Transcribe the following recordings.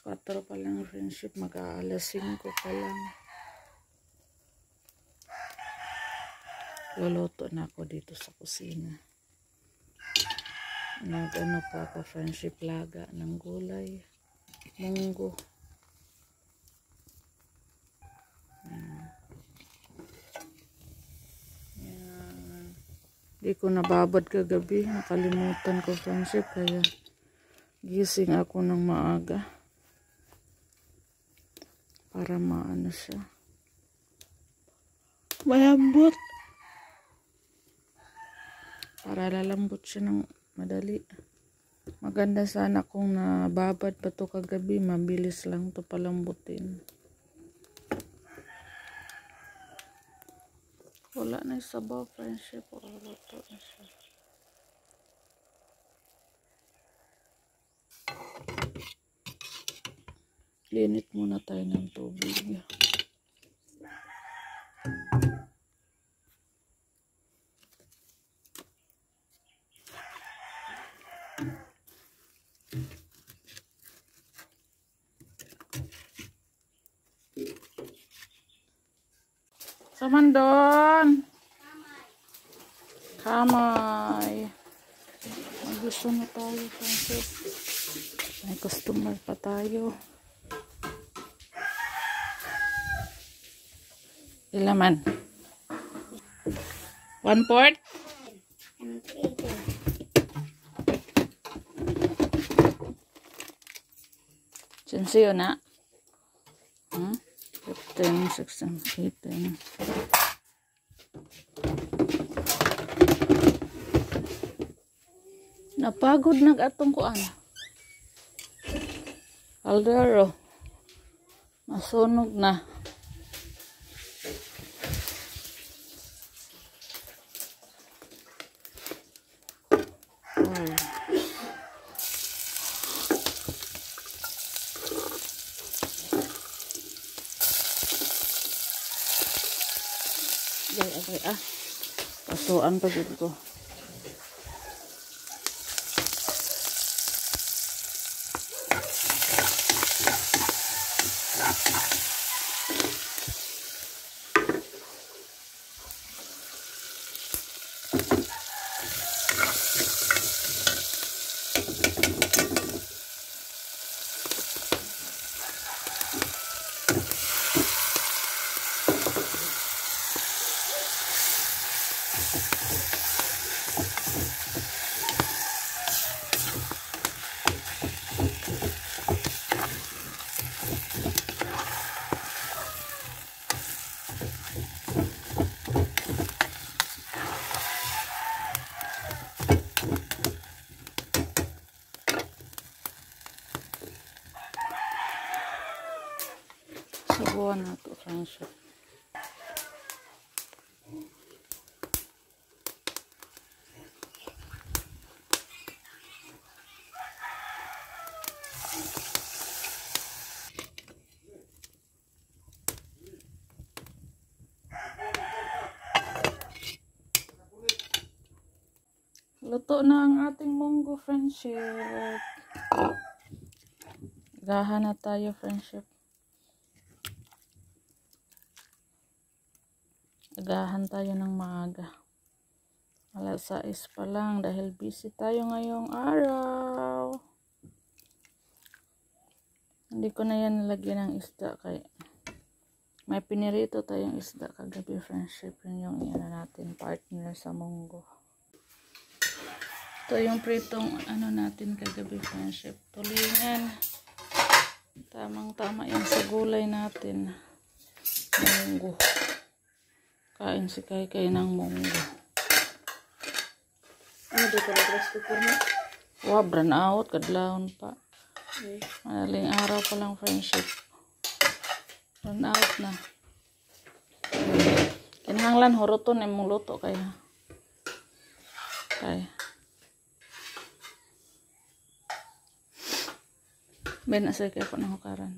4 pa lang friendship, mag-aalas 5 pa lang. Luluto na ako dito sa kusina. Nag-ano pa ako friendship, laga ng gulay, munggo. Di ko nababad kagabi, nakalimutan ko friendship, kaya gising ako ng maaga para maano siya, malambot, para lalambot siya ng madali. Maganda sana kung nababad pa to kagabi, mabilis lang to palambutin. Wala na yung sabaw friendship, wala to na siya. Linit muna tayo ng tubig. Saman doon. Kamay. Mag-gusto na tayo friendship. May customer pa tayo. Ilaman. 1/4? Sensiyo na. 15, 16, 18. Napagod nag-atong kuan. Aldero. Masunog na. Okay, pasuan pa dito. Sabuan na ito friendship. Luto na ang ating munggo friendship. Gahan na tayo friendship. Agahan tayo ng maaga. Alas 6 pa lang dahil busy tayo ngayong araw. Hindi ko na yan nilagyan ng isda kay may pinirito tayong isda kagabi friendship. Yun yung ano natin, partner sa munggo. Ito yung pritong ano natin kagabi friendship. Tulingan. Tamang-tama yan sa gulay natin. Munggo. Kain si Kay ng munggo. Ano dito na dress ko mo? Wow, brand out. Kadlahon pa. Madaling araw pa lang friendship. Brand out na. Kinahanglan huruton ay mong luto kaya. Kaya. Benasay kaya po ng hukaran.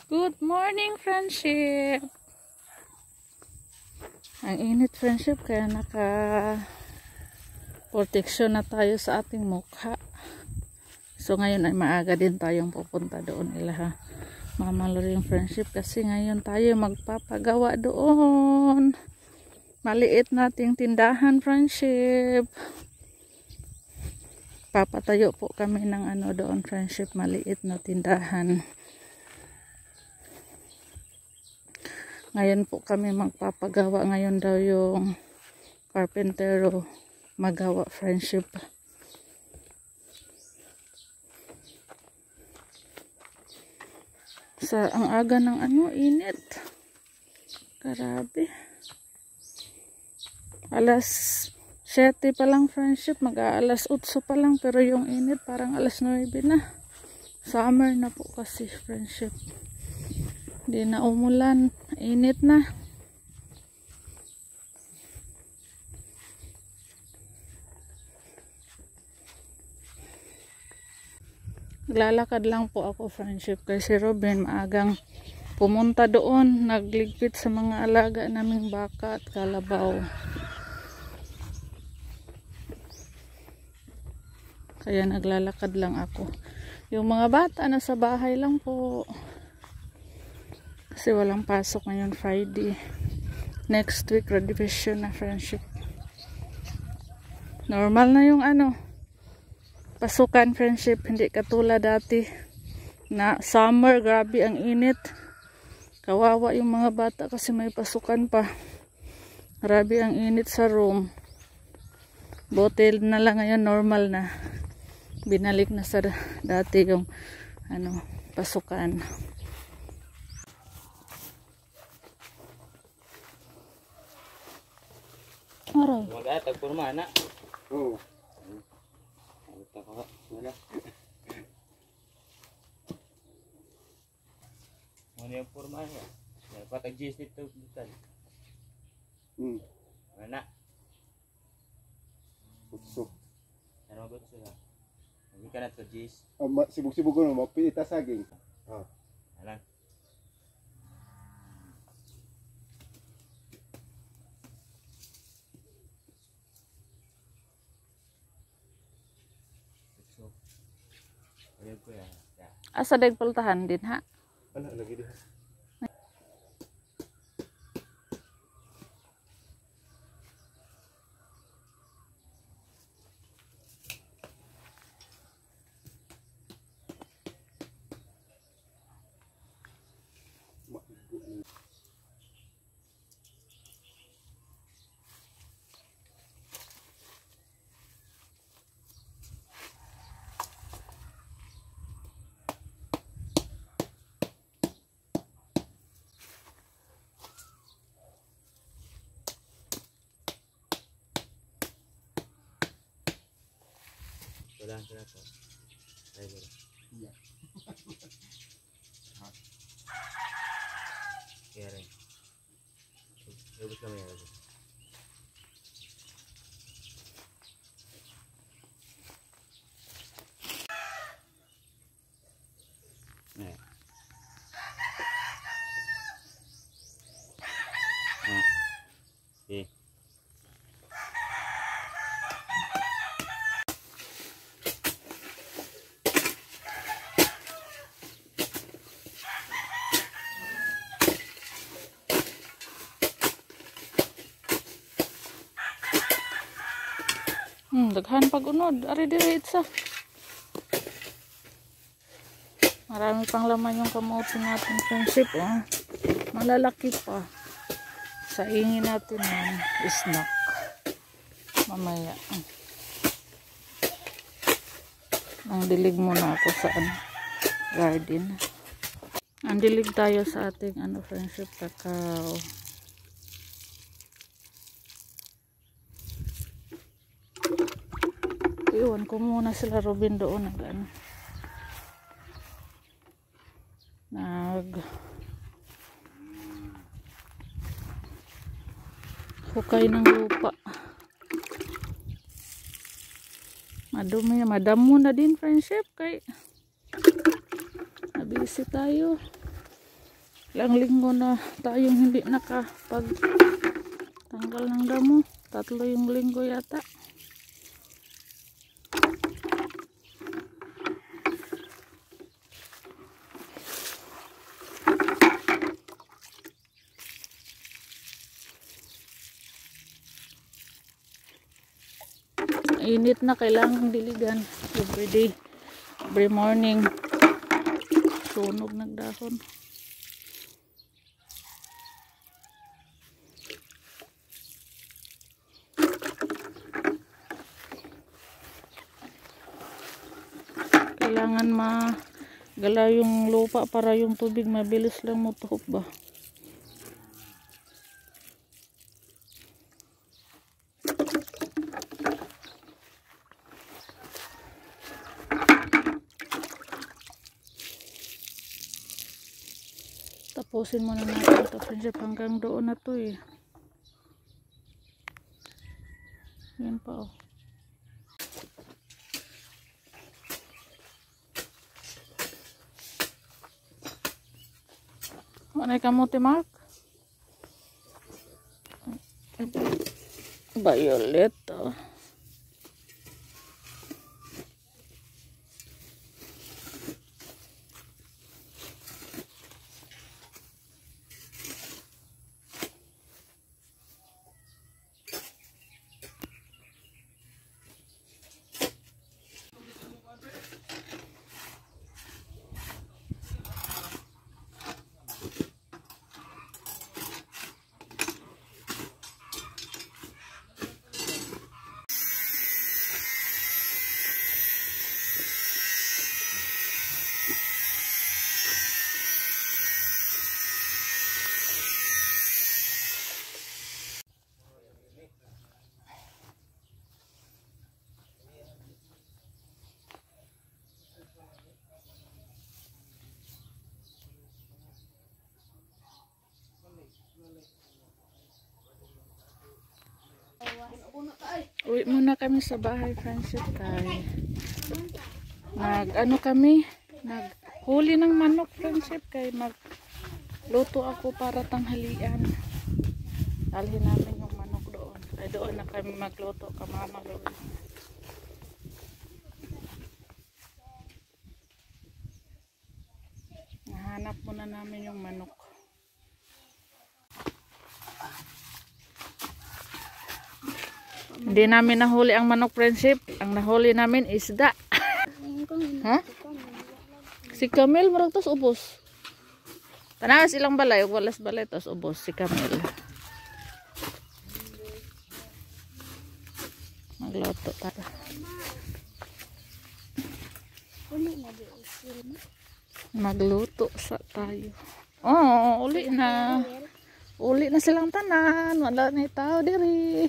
Good morning friendship. Ang init friendship kaya naka protection na tayo sa ating mukha. So ngayon ay maaga din tayong pupunta doon ila Mama Loring Friendship kasi ngayon tayo magpapagawa doon. Maliit nating tindahan, Friendship. Papatayo po kami ng ano doon, Friendship, maliit na tindahan. Ngayon po kami magpapagawa. Ngayon daw yung carpentero magawa, Friendship. Sa ang aga ng ano, init. Grabe. Alas 7 pa lang, Friendship. Mag-aalas 8 pa lang. Pero yung init parang alas 9 na. Summer na po kasi, Friendship. Hindi na umulan. Init na. Naglalakad lang po ako, Friendship, kasi Robin maagang pumunta doon, nagligpit sa mga alaga naming baka at kalabaw. Kaya naglalakad lang ako. Yung mga bata nasa bahay lang po. Kasi walang pasok ngayon Friday. Next week revision na, Friendship. Normal na yung ano, pasukan, Friendship, hindi katulad dati na summer, grabe ang init. Kawawa yung mga bata kasi may pasukan pa. Grabe ang init sa room. Botel na lang ngayon, normal na. Binalik na sa dati yung ano, pasukan. Aray. Mag-atag porma na. Oo. Wala. Ano yung porma niya? Patag-gis dito butal. Mana? Bukso. Ano ba ito sila? Hindi ka na ito gis. Sibuk-sibuk ko naman, mapilita saging. Alam. Ayun ko yan. Asa dagpultahan din ha? Ano, lagi din. Wala sila to. Ay, wala. Iya. Kaya rin. Lubos kami yan. Okay. Daghan pag unod. Ari diri itsa. Marami pang laman yung kamote natin, Friendship. Oh. Malalaki pa. Saingin natin ng snack. Mamaya. Ang dilig muna ako sa garden. Ang dilig tayo sa ating Friendship, kakao. Iwan ko muna sila Robin doon hukay ng lupa. Madumi, madamo na din, Friendship, kay nabisi tayo. Ilang linggo na tayong hindi nakapag tanggal ng damo. 3 yung linggo yata. init na, kailangang diligan everyday, every morning. Sunog nagdahon. Kailangan magala yung lupa para yung tubig mabilis lang mutuhop ba. Tapusin muna natin ito friendship hanggang doon na to eh. Yan pa oh. Ano yung kamote, Mark? Violet oh. Uwi muna kami sa bahay, friendship kay naghuli ng manok, friendship kay magluto ako para tanghalian. Dalhin namin yung manok doon. Ay doon na kami magluto ka mama doon. Nahanap muna namin yung manok. Hindi namin nahuli ang manok, friendship. Ang nahuli namin isda. Ha? Si Camille marag tos ubos. Tanawas ilang balay, walas balay tos ubos si Camille. Magluto tayo. Magluto sa tayo. Oh, uli na. Uli na silang tanan. Wala na tao diri.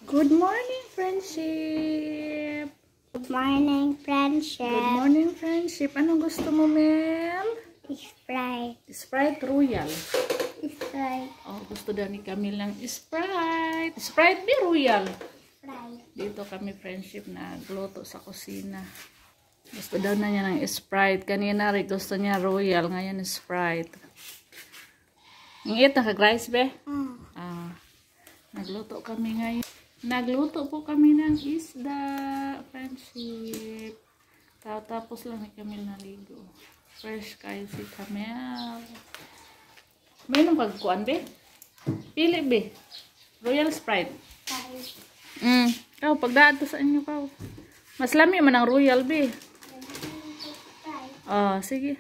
Good morning, friendship. Good morning, friendship. Good morning, friendship. Anong gusto mo, Mel? Sprite. Sprite Royal. Sprite. Oh, gusto daw ni Camille ng Sprite. Sprite be Royal. Sprite. Dito kami, friendship, nagluto sa kusina. Gusto daw na niya ng Sprite. Kanina rin gusto niya Royal. Ngayon Sprite. Ingit, nakag-rice be? Nagluto kami ngayon. Nagluto po kami ng isda. Friendship. Tapos lang ni Camille naligo. Fresh kayo si Camille. May nang pagkuan be? Pili be? Royal Sprite. Kau, pagdaan to sa inyo kau. Mas lami man ang Royal be. Oh, sige.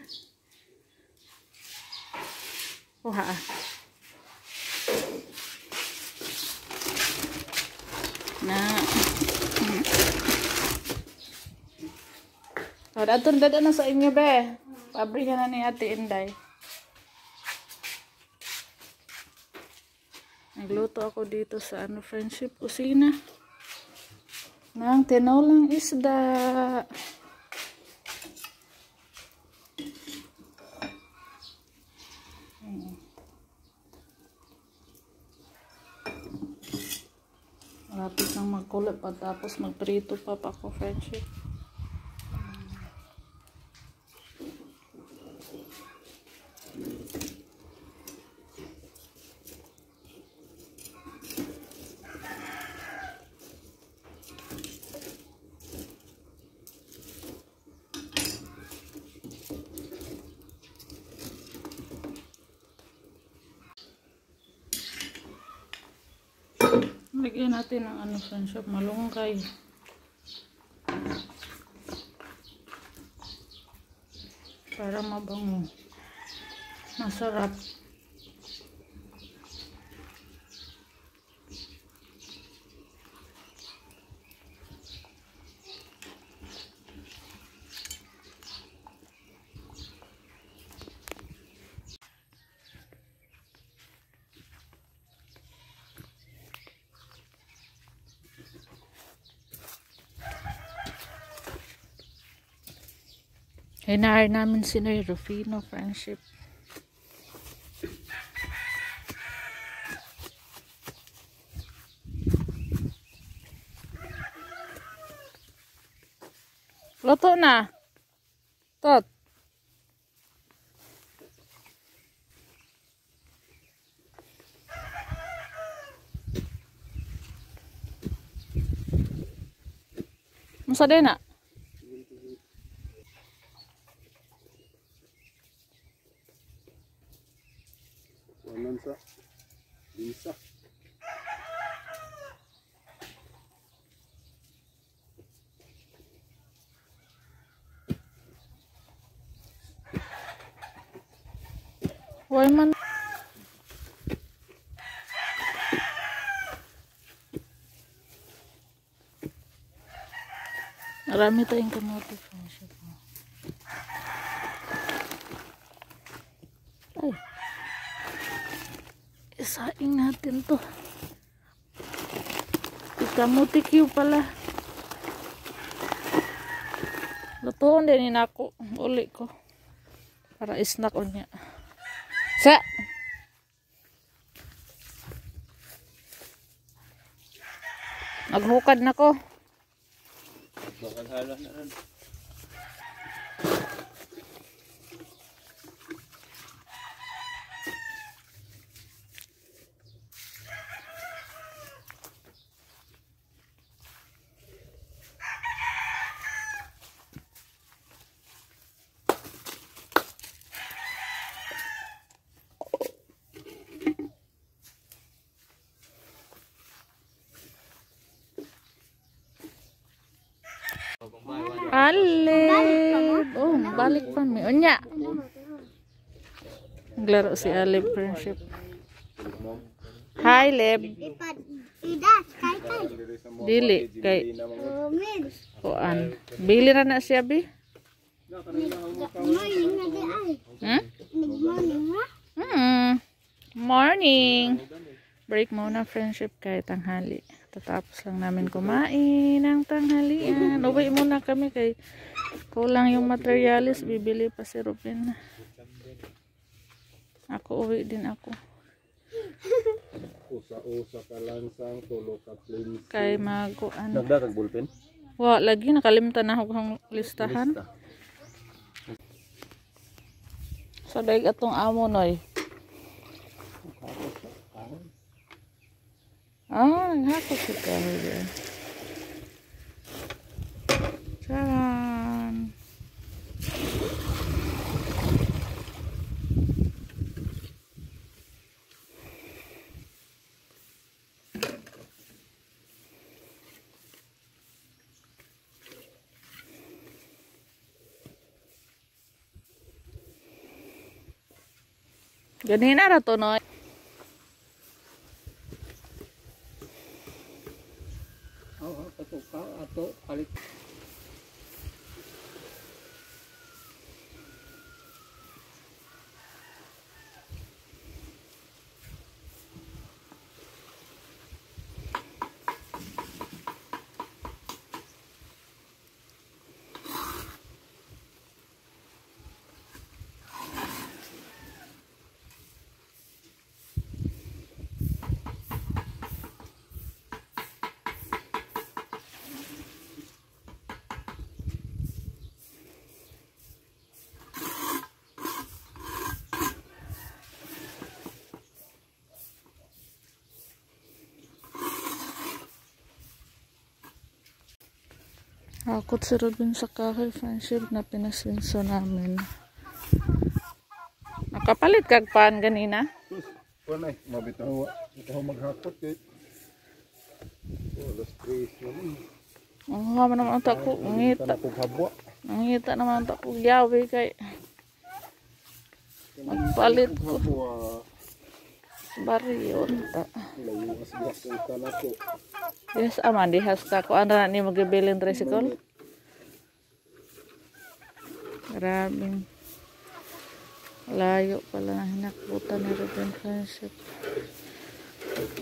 Kuha na. Oh, daton na sa inyo be. Pabrika na ni Ate Inday. Nagluto ako dito sa friendship kusina. Nang tinolang isda. Malapit nang magkulot pa tapos magprito pa ako, friendship. Lagyan natin ng ano, friendship, malunggay. Para mabango. Masarap. Hinair namin si Noy Rufino, friendship. Luto na. Tot. Masa din na? Wanan sa bisa. Why man? Marami tayong kamote, friendship. Ay. Isaing natin to. Kamote Q pala. Lutuon din ako. Uli ko. Para snack on niya. Sa! Naghukad na ko. Bakal halos na rin. Alib. Oh, balik pa mi. Unya. Naglaro si Alib, friendship. Hi, Lib. Idas, kay. Dili kay kuan. Bili ra na siya bi? Morning na di ay. Hmm? Morning ha? Morning. Break muna, friendship, kay tanghali. Tatapos lang namin kumain ng tanghalian. Uwi muna kami kay kulang yung materialis. Bibili pa si Ruben. Ako uwi din ako. Usa ka langsang tulo ka plain. Kay maguan. Nagdatag bulpen. Wa lagi nakalimtan na ako ang listahan. Sa daig atong amo noy. Ah, nahako si kahoy. Charan. Ganina ra to noy. Ato palit. Akot si Ruben sa kahoy, friendship, na pinasinso namin. Nakapalit kag pan ganina? Kunay mabitaw. Ikaw maghakot kay Alas 3 naman. Ang hama naman ang tako. Ngita. Tanapog habwa. Nangita naman ang tako. Yawi kay. Magpalit ko. Habwa. Bariyon ta. Layo asgas ang tanako. Yes, aman. Dihas ka ko. Ano na ni magbibilin tricycle? Grabing. Layo pala na hinakutan ni Ruben Friendship.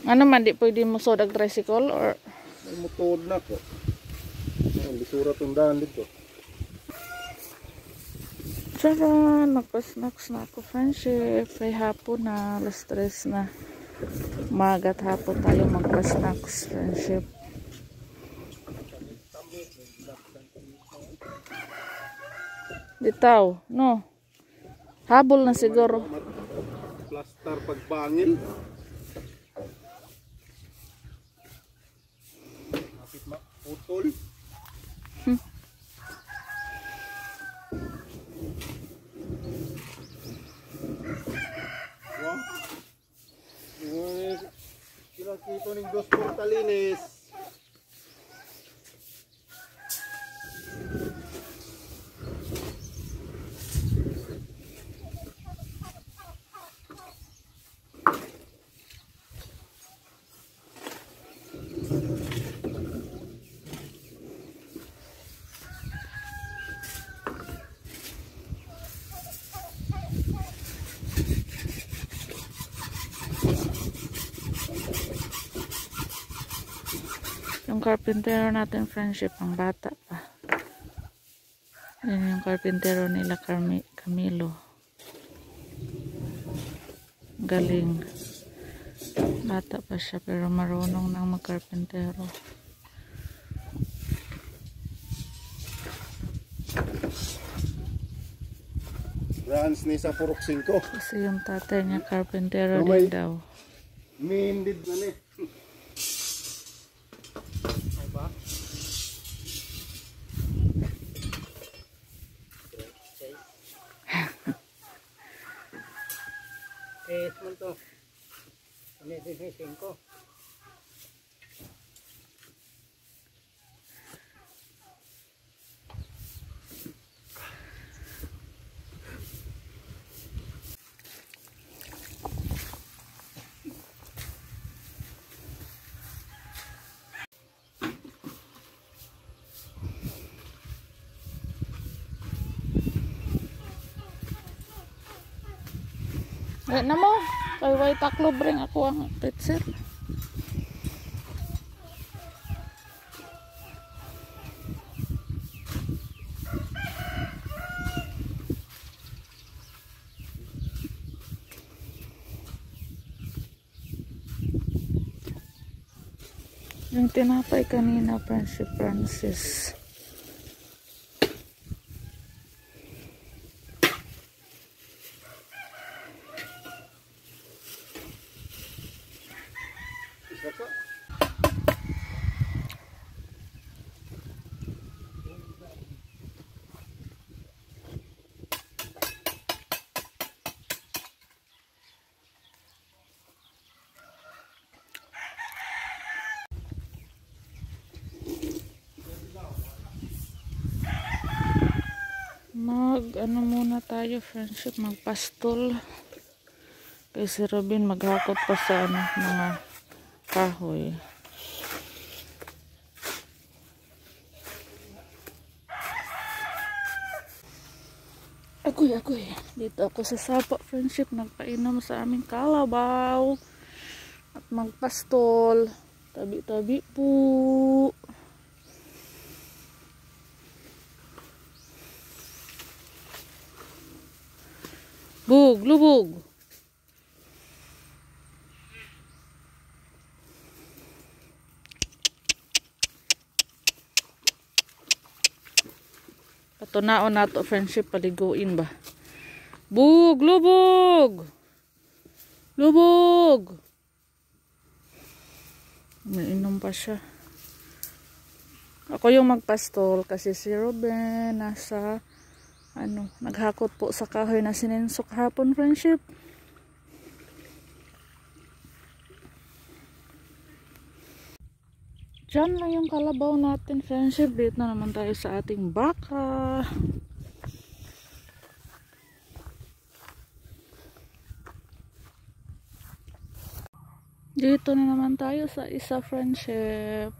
Ano man, di pwede mo sodag tricycle or... May mutod na ko. Lisura itong daan dito. Tara, nagpa-snacks na ako, Friendship. Ay hapon na, alas 3 na. Magat hapon tayo magpa-snacks, Friendship. Bitaw, no? Habol na siguro. Plaster pagbangil. Kapit maputol. Wow. Kinakito ng dos portalinis. Yung carpintero natin, Friendship, ang bata pa. Yan yung carpintero nila, Camilo. Galing. Bata pa siya, pero marunong nang magkarpintero. Rans ni sa Purok 5. Kasi yung tatay niya, carpintero Lumay. din daw. Mindid na ni. Small to. Ano yung 5? Eh, na mo. Kay way taklo bring ako ang pretzel. Yung tinapay kanina, Friendship Francis. Ano muna tayo, Friendship, magpastol. Kay si Robin maghakot pa sa mga kahoy. Agoy. Dito ako sa sapa, Friendship, nagpainom sa aming kalabaw at magpastol. Tabi-tabi po. Lubog. Patunaon nato, Friendship, paliguin ba. Lubog. Umiinom pa siya. Ako yung magpastol kasi si Ruben nasa naghakot po sa kahoy na sinensok hapon, Friendship. Diyan lang yung kalabaw natin, friendship. Dito na naman tayo sa ating baka. Dito na naman tayo sa isa, friendship.